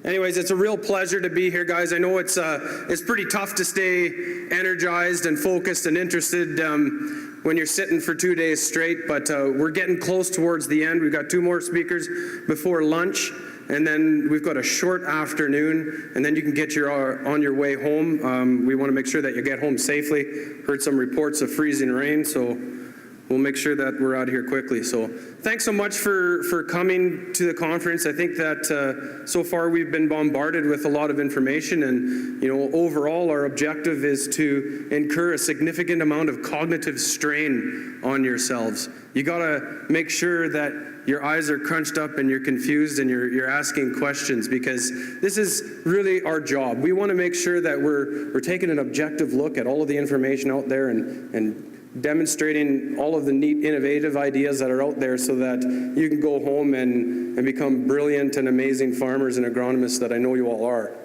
Anyways, it's a real pleasure to be here, guys. I know it's pretty tough to stay energized and focused and interested when you're sitting for 2 days straight, but we're getting close towards the end. We've got 2 more speakers before lunch, and then we've got a short afternoon, and then you can get on your way home. We want to make sure that you get home safely. Heard some reports of freezing rain, so we'll make sure that we're out of here quickly. So thanks so much for coming to the conference. I think that so far we've been bombarded with a lot of information, and overall our objective is to incur a significant amount of cognitive strain on yourselves. You got to make sure that your eyes are crunched up and you're confused and you're asking questions, because this is really our job. We want to make sure that we're taking an objective look at all of the information out there and demonstrating all of the neat, innovative ideas that are out there so that you can go home and become brilliant and amazing farmers and agronomists that I know you all are.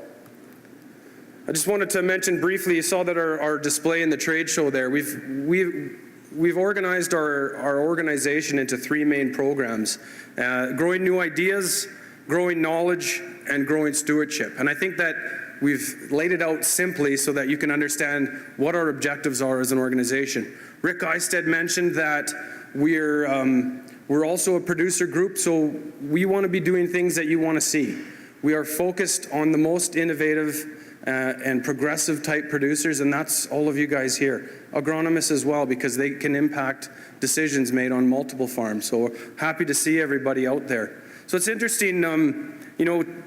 I just wanted to mention briefly, you saw that our display in the trade show there, we've organized our organization into 3 main programs: growing new ideas, growing knowledge, and growing stewardship. And I think that we've laid it out simply so that you can understand what our objectives are as an organization. Rick Eisted mentioned that we're also a producer group, so we want to be doing things that you want to see. We are focused on the most innovative and progressive type producers, and that's all of you guys here. Agronomists as well, because they can impact decisions made on multiple farms. So happy to see everybody out there. So it's interesting,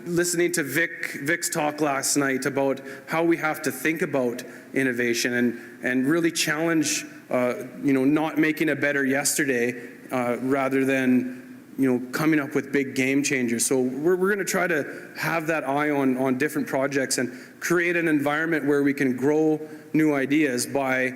listening to Vic's talk last night about how we have to think about innovation and really challenge, not making a better yesterday rather than, coming up with big game changers. So we're going to try to have that eye on different projects and create an environment where we can grow new ideas by,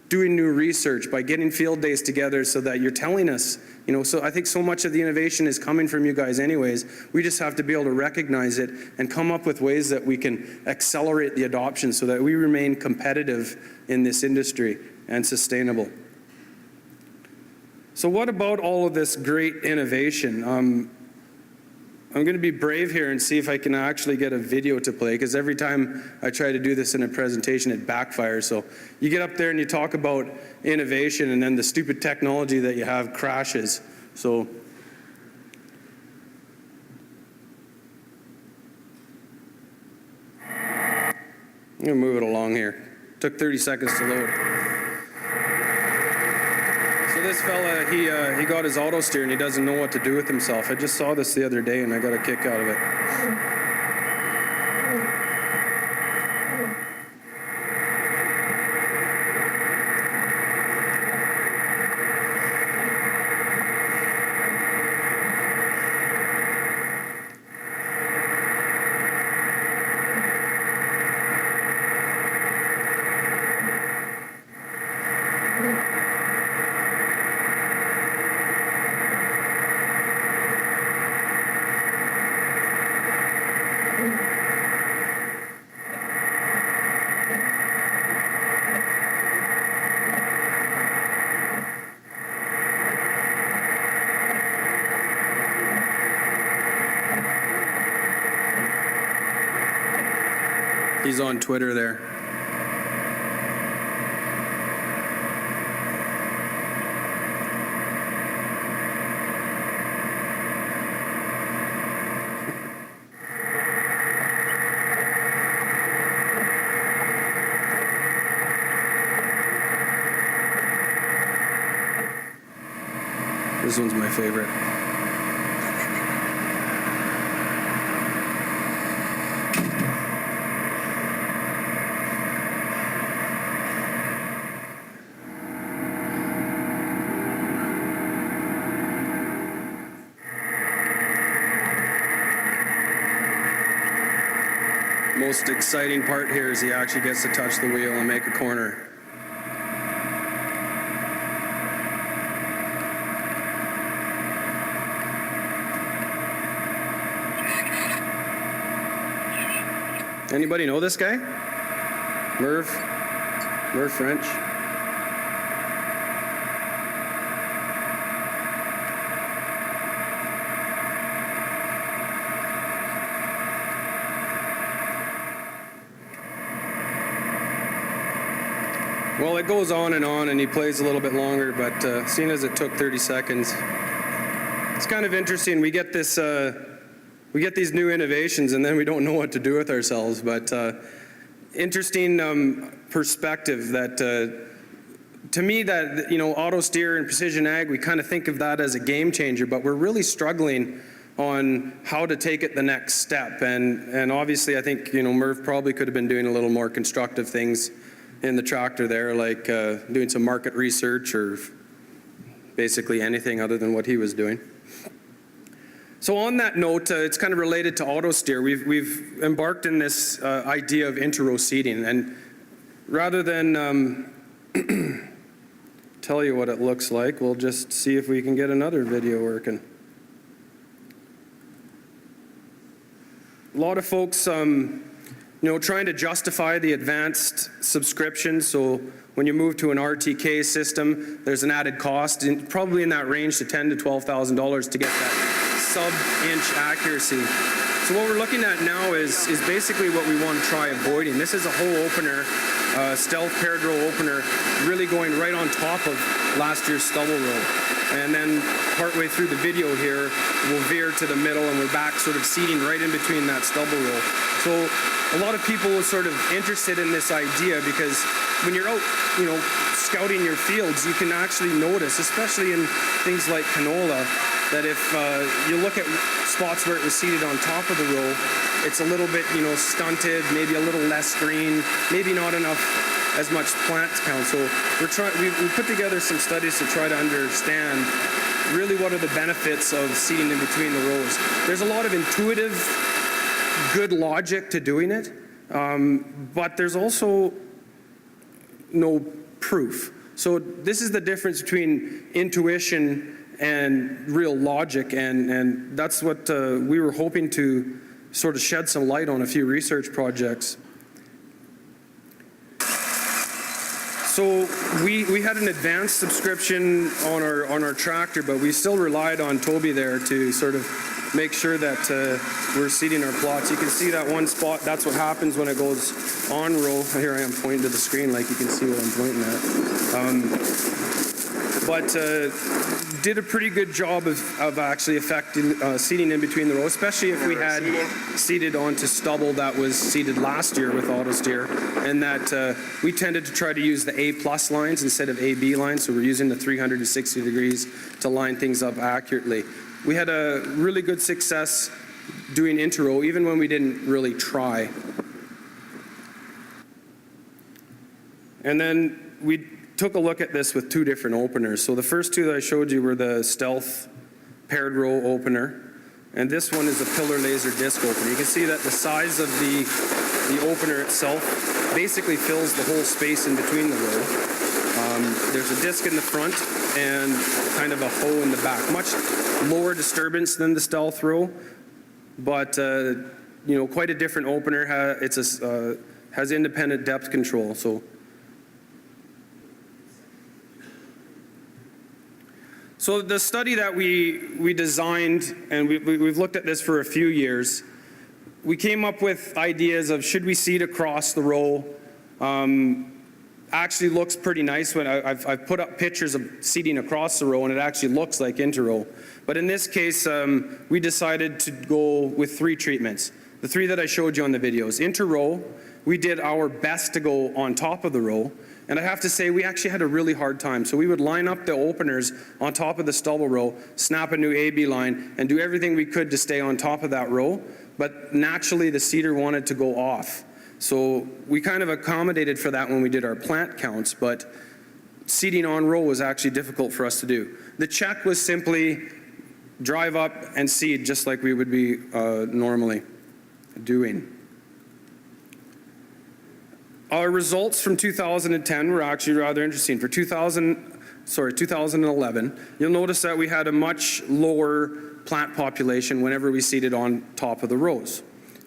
doing new research, by getting field days together so that you're telling us, so I think so much of the innovation is coming from you guys anyways. We just have to be able to recognize it and come up with ways that we can accelerate the adoption so that we remain competitive in this industry and sustainable. So what about all of this great innovation? I'm going to be brave here and see if I can actually get a video to play, because every time I try to do this in a presentation, it backfires. So you get up there and you talk about innovation, and then the stupid technology that you have crashes. So I'm going to move it along here. Took 30 seconds to load. So this fella, he got his auto steer and he doesn't know what to do with himself. I just saw this the other day and I got a kick out of it. He's on Twitter there. This one's my favorite. Most exciting part here is he actually gets to touch the wheel and make a corner. Anybody know this guy? Merv French. Well, it goes on and he plays a little bit longer, but seeing as it took 30 seconds, it's kind of interesting. We get this, we get these new innovations and then we don't know what to do with ourselves, but interesting perspective that to me that, you know, auto steer and precision ag, we kind of think of that as a game changer, but we're really struggling on how to take it the next step. And obviously I think, you know, Merv probably could have been doing a little more constructive things in the tractor there, like doing some market research or basically anything other than what he was doing. So on that note, it's kind of related to auto steer. We've embarked in this idea of inter-row seeding, and rather than tell you what it looks like, we'll just see if we can get another video working. A lot of folks, you know, trying to justify the advanced subscription. So when you move to an RTK system, there's an added cost, probably in that range to $10,000 to $12,000 to get that sub-inch accuracy. So what we're looking at now is basically what we want to try avoiding. This is a whole opener, stealth paired row opener, really going right on top of last year's stubble row. And then partway through the video here, we'll veer to the middle and we're back sort of seating right in between that stubble row. So a lot of people are sort of interested in this idea because when you're out, you know, scouting your fields, you can actually notice, especially in things like canola, that if you look at spots where it was seeded on top of the row, it's a little bit, you know, stunted, maybe a little less green, maybe not enough as much plant count. So we put together some studies to try to understand really what are the benefits of seeding in between the rows. There's a lot of intuitive, good logic to doing it, but there's also no proof. So this is the difference between intuition and real logic, and that's what we were hoping to sort of shed some light on a few research projects. So we had an advanced subscription on our tractor, but we still relied on Toby there to sort of make sure that we're seeding our plots. You can see that one spot, that's what happens when it goes on row. Here I am pointing to the screen like you can see what I'm pointing at. But did a pretty good job of actually affecting seeding in between the rows, especially if we had seeded onto stubble that was seeded last year with auto steer, and that we tended to try to use the A+ lines instead of AB lines, so we're using the 360 degrees to line things up accurately. We had a really good success doing inter-row, even when we didn't really try. And then we took a look at this with two different openers. So the first two that I showed you were the stealth paired row opener, and this one is a pillar laser disc opener. You can see that the size of the opener itself basically fills the whole space in between the row. There's a disc in the front and kind of a hoe in the back. Much lower disturbance than the stealth row, but you know, quite a different opener. Has independent depth control. So the study that we designed, and we've looked at this for a few years, we came up with ideas of should we seed across the row. Actually looks pretty nice when I've put up pictures of seeding across the row and it actually looks like inter-row. But in this case, we decided to go with 3 treatments. The 3 that I showed you on the videos. Inter-row, we did our best to go on top of the row. And I have to say, we actually had a really hard time. So we would line up the openers on top of the stubble row, snap a new AB line, and do everything we could to stay on top of that row. But naturally, the seeder wanted to go off. So we kind of accommodated for that when we did our plant counts, but seeding on row was actually difficult for us to do. The check was simply drive up and seed just like we would be normally doing. Our results from 2010 were actually rather interesting. For 2011, you'll notice that we had a much lower plant population whenever we seeded on top of the rows.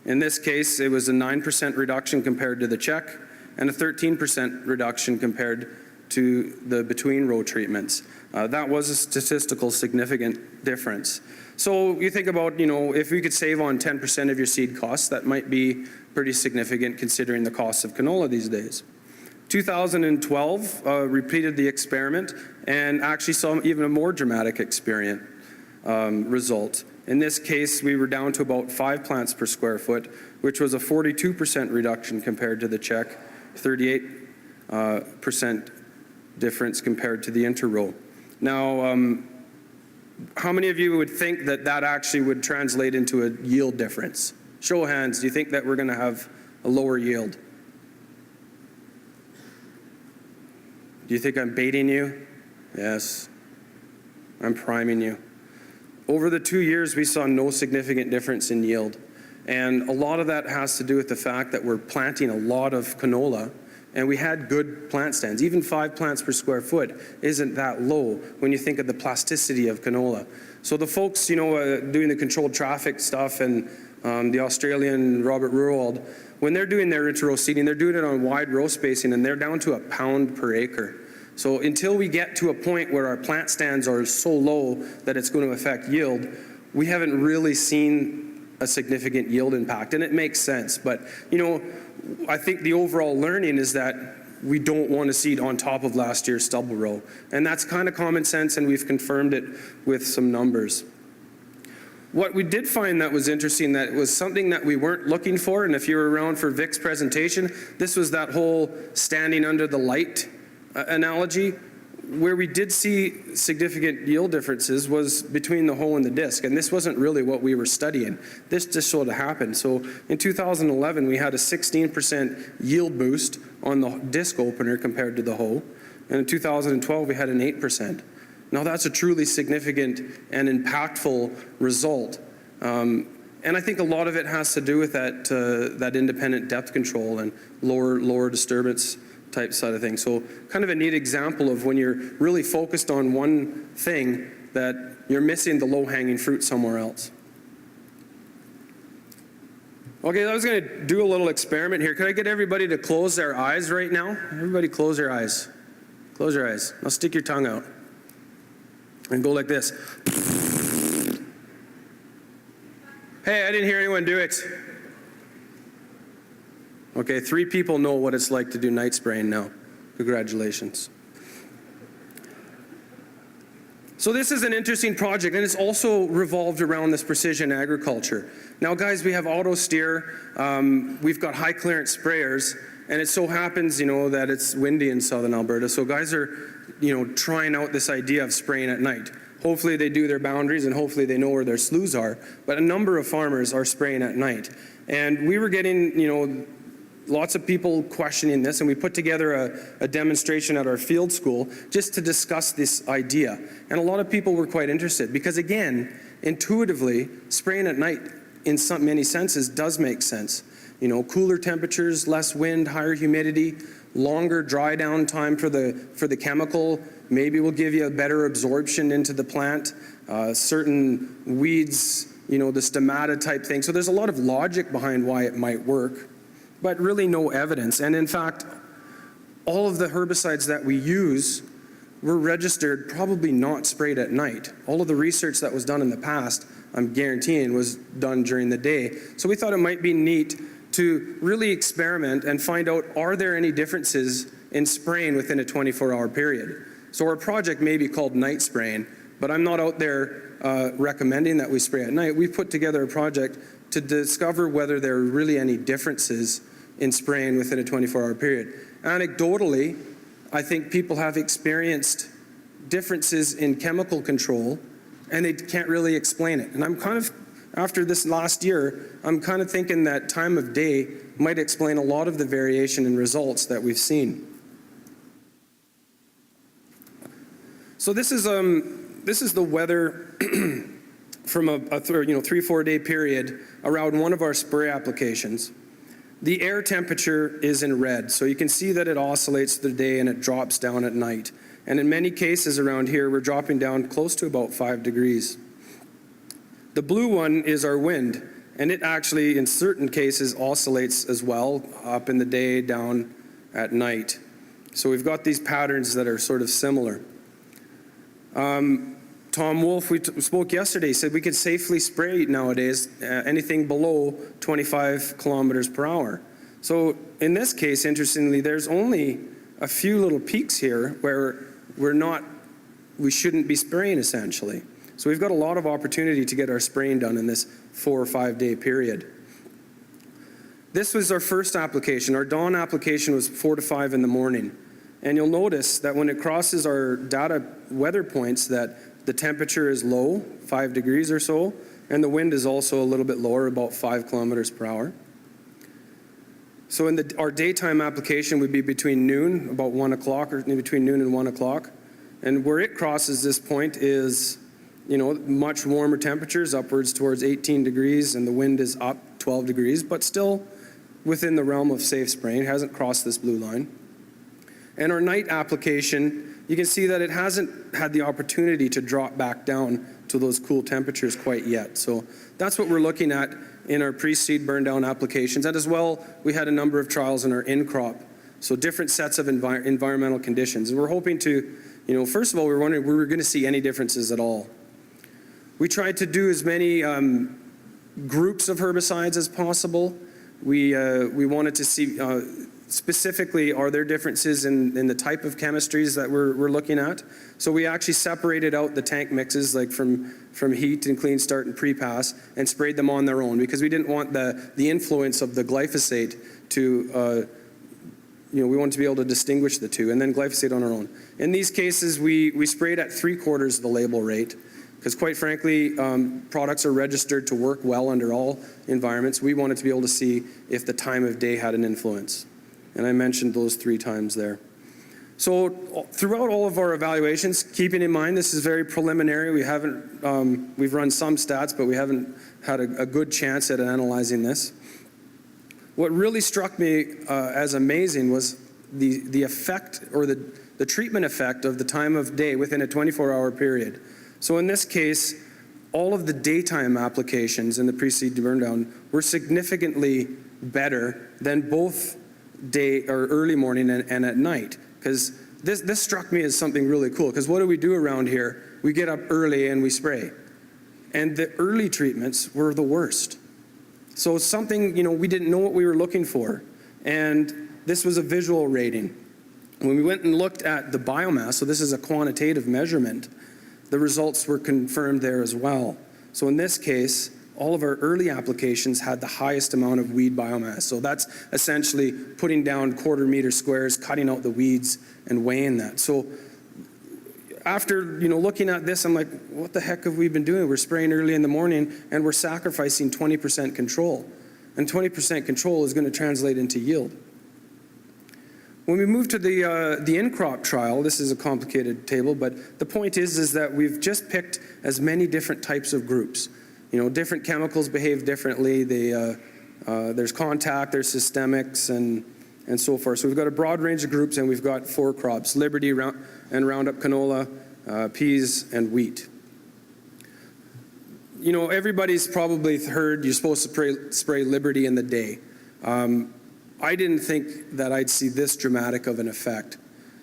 In this case, it was a 9% reduction compared to the check and a 13% reduction compared to the between row treatments. That was a statistical significant difference. So you think about, you know, if we could save on 10% of your seed costs, that might be pretty significant considering the cost of canola these days. 2012 repeated the experiment and actually saw even a more dramatic result. In this case, we were down to about 5 plants per square foot, which was a 42% reduction compared to the Czech, 38% difference compared to the interrow. Now, how many of you would think that that actually would translate into a yield difference? Show of hands, do you think that we're going to have a lower yield? Do you think I'm baiting you? Yes. I'm priming you. Over the 2 years, we saw no significant difference in yield. And a lot of that has to do with the fact that we're planting a lot of canola, and we had good plant stands. Even 5 plants per square foot isn't that low when you think of the plasticity of canola. So the folks, doing the controlled traffic stuff and the Australian Robert Ruwald, when they're doing their interrow seeding, they're doing it on wide row spacing, and they're down to £1 pound per acre. So until we get to a point where our plant stands are so low that it's going to affect yield, we haven't really seen a significant yield impact, and it makes sense. But, I think the overall learning is that we don't want to seed on top of last year's stubble row. And that's kind of common sense, and we've confirmed it with some numbers. What we did find that was interesting, that was something that we weren't looking for, and if you were around for Vic's presentation, this was that whole standing under the light analogy. Where we did see significant yield differences was between the hoe and the disc, and this wasn't really what we were studying. This just sort of happened. So in 2011, we had a 16% yield boost on the disc opener compared to the hoe, and in 2012, we had an 8%. Now that's a truly significant and impactful result. And I think a lot of it has to do with that independent depth control and lower disturbance type side of things. So kind of a neat example of when you're really focused on one thing that you're missing the low-hanging fruit somewhere else. Okay, I was going to do a little experiment here. Could I get everybody to close their eyes right now? Everybody close your eyes. Close your eyes. Now stick your tongue out. And go like this. Hey, I didn't hear anyone do it. Okay, 3 people know what it's like to do night spraying now. Congratulations. So this is an interesting project, and it's also revolved around this precision agriculture. Now guys, we have auto steer, we've got high clearance sprayers, and it so happens, that it's windy in southern Alberta, so guys are, trying out this idea of spraying at night. Hopefully they do their boundaries, and hopefully they know where their sloughs are, but a number of farmers are spraying at night. And we were getting, lots of people questioning this, and we put together a demonstration at our field school just to discuss this idea. And a lot of people were quite interested because, again, intuitively, spraying at night in many senses does make sense. Cooler temperatures, less wind, higher humidity, longer dry down time for the chemical, maybe will give you a better absorption into the plant. Certain weeds, the stomata type thing. So there's a lot of logic behind why it might work, but really no evidence. And in fact, all of the herbicides that we use were registered probably not sprayed at night. All of the research that was done in the past, I'm guaranteeing, was done during the day. So we thought it might be neat to really experiment and find out, are there any differences in spraying within a 24-hour period? So our project may be called Nightspraying, but I'm not out there recommending that we spray at night. We've put together a project to discover whether there are really any differences in spraying within a 24-hour period. Anecdotally, I think people have experienced differences in chemical control, and they can't really explain it. And I'm kind of, after this last year, I'm kind of thinking that time of day might explain a lot of the variation in results that we've seen. So this is the weather from a 3-4 day period around one of our spray applications. The air temperature is in red, so you can see that it oscillates through the day and it drops down at night. And in many cases around here, we're dropping down close to about 5 degrees. The blue one is our wind, and it actually, in certain cases, oscillates as well, up in the day, down at night. So we've got these patterns that are sort of similar. Tom Wolf, we spoke yesterday, said we could safely spray nowadays anything below 25 kilometers per hour. So in this case, interestingly, there's only a few little peaks here where we shouldn't be spraying essentially. So we've got a lot of opportunity to get our spraying done in this 4 or 5 day period. This was our first application. Our dawn application was 4 to 5 in the morning. And you'll notice that when it crosses our data weather points that the temperature is low, 5 degrees or so, and the wind is also a little bit lower, about 5 kilometers per hour. So in our daytime application would be between noon, about 1 o'clock, or between noon and 1 o'clock. And where it crosses this point is, much warmer temperatures, upwards towards 18 degrees, and the wind is up 12 degrees, but still within the realm of safe spraying. It hasn't crossed this blue line. And our night application, you can see that it hasn't had the opportunity to drop back down to those cool temperatures quite yet. So that's what we're looking at in our pre-seed burn down applications. And as well, we had a number of trials in our in-crop. So different sets of environmental conditions. And we're hoping to, first of all, we were wondering if we were going to see any differences at all. We tried to do as many groups of herbicides as possible. We wanted to see specifically, are there differences in the type of chemistries that we're looking at? So we actually separated out the tank mixes, like from heat and clean start and pre-pass, and sprayed them on their own because we didn't want the influence of the glyphosate to, we wanted to be able to distinguish the two, and then glyphosate on our own. In these cases, we sprayed at 3/4 of the label rate, because quite frankly, products are registered to work well under all environments. We wanted to be able to see if the time of day had an influence. And I mentioned those 3 times there. So throughout all of our evaluations, keeping in mind this is very preliminary, we've run some stats, but we haven't had a good chance at analyzing this. What really struck me as amazing was the effect, or the treatment effect of the time of day within a 24-hour period. So in this case, all of the daytime applications in the pre-seed burn down were significantly better than both day or early morning and at night. Because this struck me as something really cool. Because what do we do around here? We get up early and we spray. And the early treatments were the worst. So it's something, we didn't know what we were looking for. And this was a visual rating. When we went and looked at the biomass, so this is a quantitative measurement, the results were confirmed there as well. So in this case, all of our early applications had the highest amount of weed biomass. So that's essentially putting down 1/4 meter squares, cutting out the weeds, and weighing that. So after looking at this, I'm like, what the heck have we been doing? We're spraying early in the morning, and we're sacrificing 20% control. And 20% control is going to translate into yield. When we move to the in-crop trial, this is a complicated table, but the point is that we've just picked as many different types of groups. Different chemicals behave differently. There's contact, there's systemics, and so forth. So we've got a broad range of groups, and we've got 4 crops: Liberty and Roundup canola, peas, and wheat. Everybody's probably heard you're supposed to spray Liberty in the day. I didn't think that I'd see this dramatic of an effect.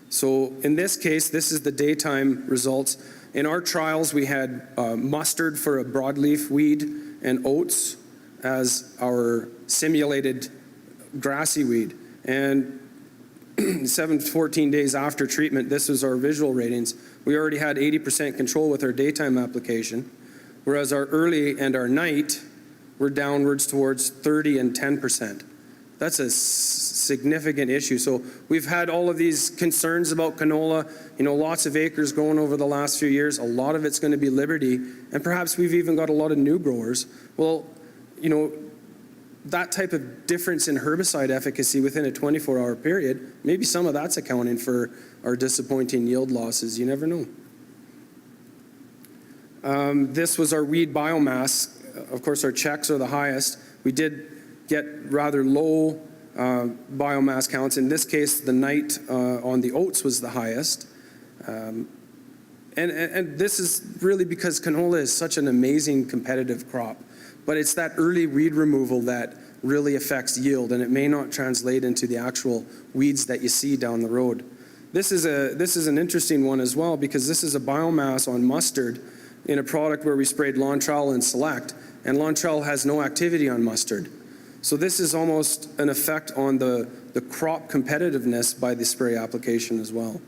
So in this case, this is the daytime results. In our trials, we had mustard for a broadleaf weed and oats as our simulated grassy weed. And 7 to 14 days after treatment, this was our visual ratings. We already had 80% control with our daytime application, whereas our early and our night were downwards towards 30 and 10%. That's a significant issue. So we've had all of these concerns about canola, lots of acres growing over the last few years. A lot of it's going to be Liberty, and perhaps we've even got a lot of new growers. Well, that type of difference in herbicide efficacy within a 24-hour period, maybe some of that's accounting for our disappointing yield losses. You never know. This was our weed biomass. Of course, our checks are the highest. We did get rather low biomass counts. In this case, the night on the oats was the highest. And this is really because canola is such an amazing competitive crop. But it's that early weed removal that really affects yield, and it may not translate into the actual weeds that you see down the road. This is an interesting one as well, because this is a biomass on mustard in a product where we sprayed Lawn Trowel and Select, and Lawn Trowel has no activity on mustard. So this is almost an effect on the crop competitiveness by the spray application as well.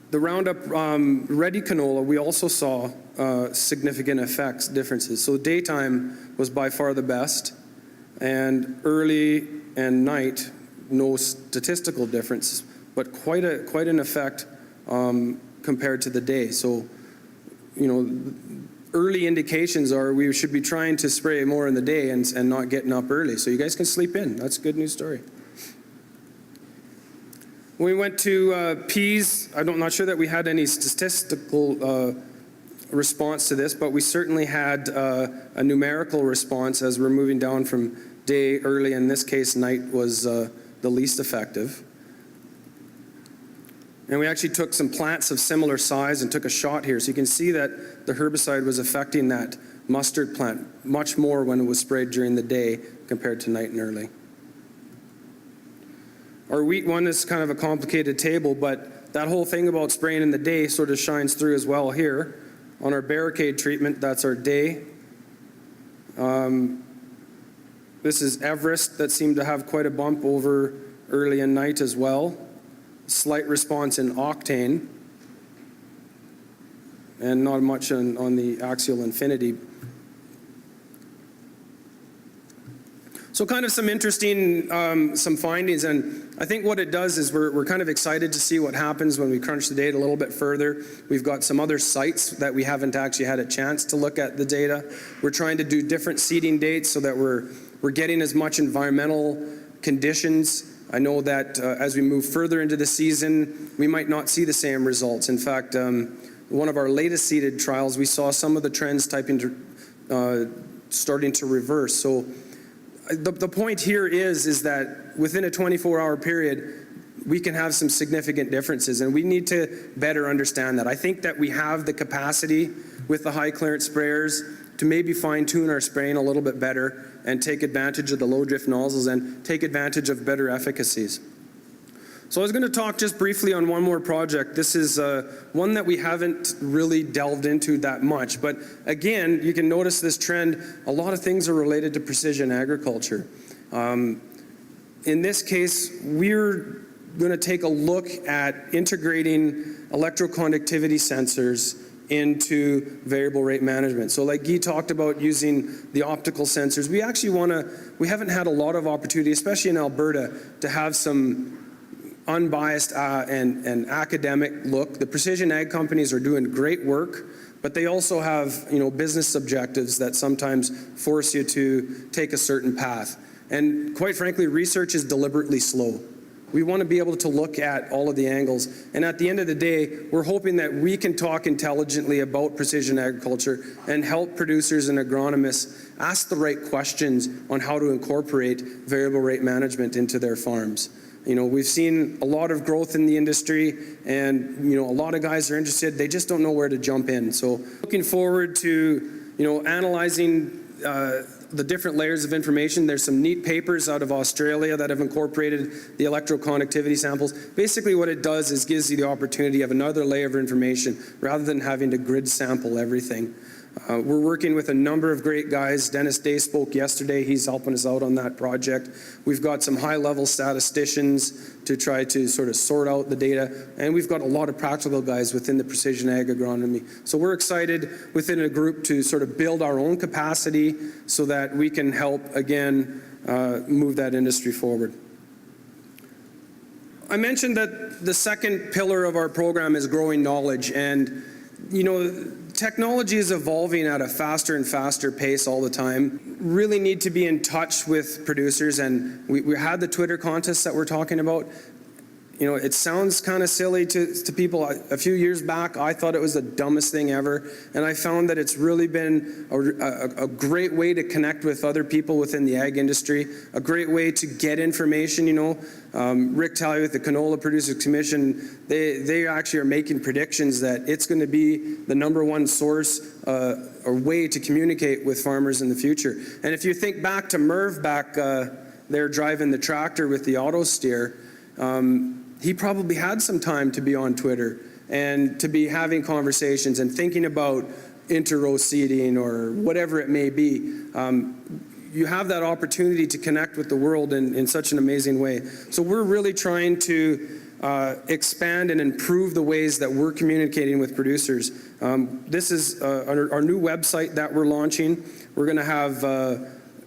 The Roundup Ready canola, we also saw significant differences. So daytime was by far the best, and early and night, no statistical difference, but quite an effect compared to the day. So, you know, early indications are we should be trying to spray more in the day and not getting up early. So you guys can sleep in. That's a good news story. We went to peas. I'm not sure that we had any statistical response to this, but we certainly had a numerical response as we're moving down from day early. In this case, night was the least effective. And we actually took some plants of similar size and took a shot here. So you can see that the herbicide was affecting that mustard plant much more when it was sprayed during the day compared to night and early. Our wheat one is kind of a complicated table, but that whole thing about spraying in the day sort of shines through as well here. On our barricade treatment, that's our day. This is Everest that seemed to have quite a bump over early and night as well. Slight response in octane, and not much on the axial infinity. So kind of some interesting some findings, and I think what it does is we're kind of excited to see what happens when we crunch the data a little bit further. We've got some other sites that we haven't actually had a chance to look at the data. We're trying to do different seeding dates so that we're getting as much environmental conditions. I know that as we move further into the season, we might not see the same results. In fact, one of our latest seeded trials, we saw some of the trends starting to reverse. So the point here is that within a 24-hour period, we can have some significant differences, and we need to better understand that. I think that we have the capacity with the high clearance sprayers to maybe fine-tune our spraying a little bit better and take advantage of the low drift nozzles and take advantage of better efficacies. So I was going to talk just briefly on one more project. This is one that we haven't really delved into that much, but again, you can notice this trend. A lot of things are related to precision agriculture. In this case, we're going to take a look at integrating electroconductivity sensors into variable rate management. So like Guy talked about using the optical sensors, we haven't had a lot of opportunity, especially in Alberta, to have some unbiased and academic look. The precision ag companies are doing great work, but they also have business objectives that sometimes force you to take a certain path. And quite frankly, research is deliberately slow. We want to be able to look at all of the angles. And at the end of the day, we're hoping that we can talk intelligently about precision agriculture and help producers and agronomists ask the right questions on how to incorporate variable rate management into their farms. We've seen a lot of growth in the industry, and a lot of guys are interested. They just don't know where to jump in. So looking forward to analyzing the different layers of information. There's some neat papers out of Australia that have incorporated the electroconductivity samples. Basically what it does is gives you the opportunity of another layer of information rather than having to grid sample everything. We're working with a number of great guys. Dennis Day spoke yesterday. He's helping us out on that project. We've got some high-level statisticians to try to sort of sort out the data, and we've got a lot of practical guys within the precision ag agronomy. So we're excited within a group to sort of build our own capacity so that we can help, again, move that industry forward. I mentioned that the second pillar of our program is growing knowledge, and technology is evolving at a faster and faster pace all the time. Really need to be in touch with producers, and we had the Twitter contest that we're talking about. It sounds kind of silly to people. A few years back, I thought it was the dumbest thing ever, and I found that it's really been a great way to connect with other people within the ag industry, a great way to get information. Rick Talley with the Canola Producers Commission, they actually are making predictions that it's going to be the #1 source or way to communicate with farmers in the future. And if you think back to Merv back there driving the tractor with the auto steer, he probably had some time to be on Twitter and to be having conversations and thinking about inter-row seating or whatever it may be. You have that opportunity to connect with the world in such an amazing way. So we're really trying to expand and improve the ways that we're communicating with producers. This is our new website that we're launching. We're going to have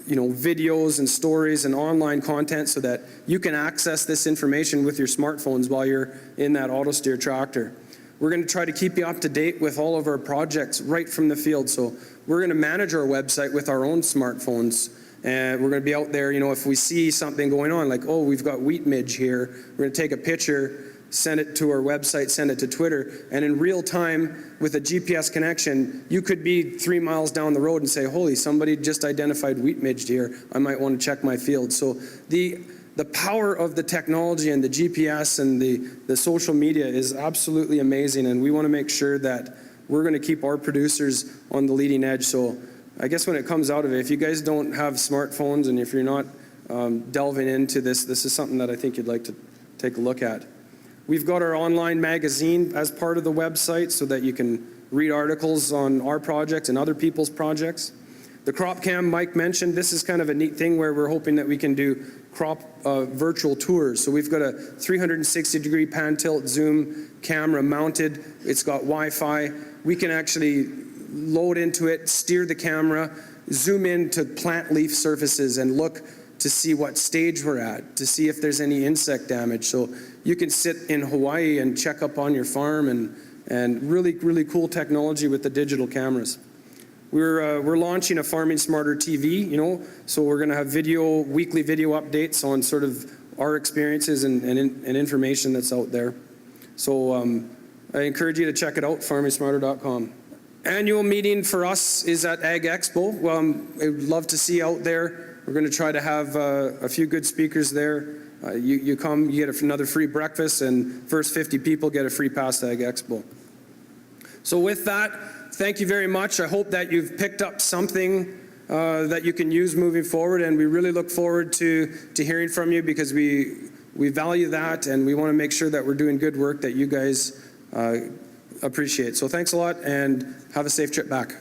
videos and stories and online content so that you can access this information with your smartphones while you're in that auto steer tractor. We're going to try to keep you up to date with all of our projects right from the field. So we're going to manage our website with our own smartphones. And we're going to be out there, if we see something going on, like, oh, we've got wheat midge here, we're going to take a picture, send it to our website, send it to Twitter, and in real time, with a GPS connection, you could be 3 miles down the road and say, holy, somebody just identified wheat midge here, I might want to check my field. So the power of the technology and the GPS and the social media is absolutely amazing, and we want to make sure that we're going to keep our producers on the leading edge. So I guess when it comes out of it, if you guys don't have smartphones and if you're not delving into this, this is something that I think you'd like to take a look at. We've got our online magazine as part of the website so that you can read articles on our projects and other people's projects. The crop cam Mike mentioned, this is kind of a neat thing where we're hoping that we can do crop virtual tours. So we've got a 360-degree pan tilt zoom camera mounted. It's got Wi-Fi. We can actually load into it, steer the camera, zoom in to plant leaf surfaces and look to see what stage we're at, to see if there's any insect damage. So you can sit in Hawaii and check up on your farm, and really, really cool technology with the digital cameras. We're launching a Farming Smarter TV, so we're going to have weekly video updates on sort of our experiences and information that's out there. So I encourage you to check it out, farmingsmarter.com. Annual meeting for us is at Ag Expo. I'd love to see you out there. We're going to try to have a few good speakers there. You come, you get another free breakfast, and first 50 people get a free pass to Ag Expo. So with that, thank you very much. I hope that you've picked up something that you can use moving forward, and we really look forward to hearing from you, because we value that, and we want to make sure that we're doing good work that you guys appreciate. So thanks a lot, and have a safe trip back.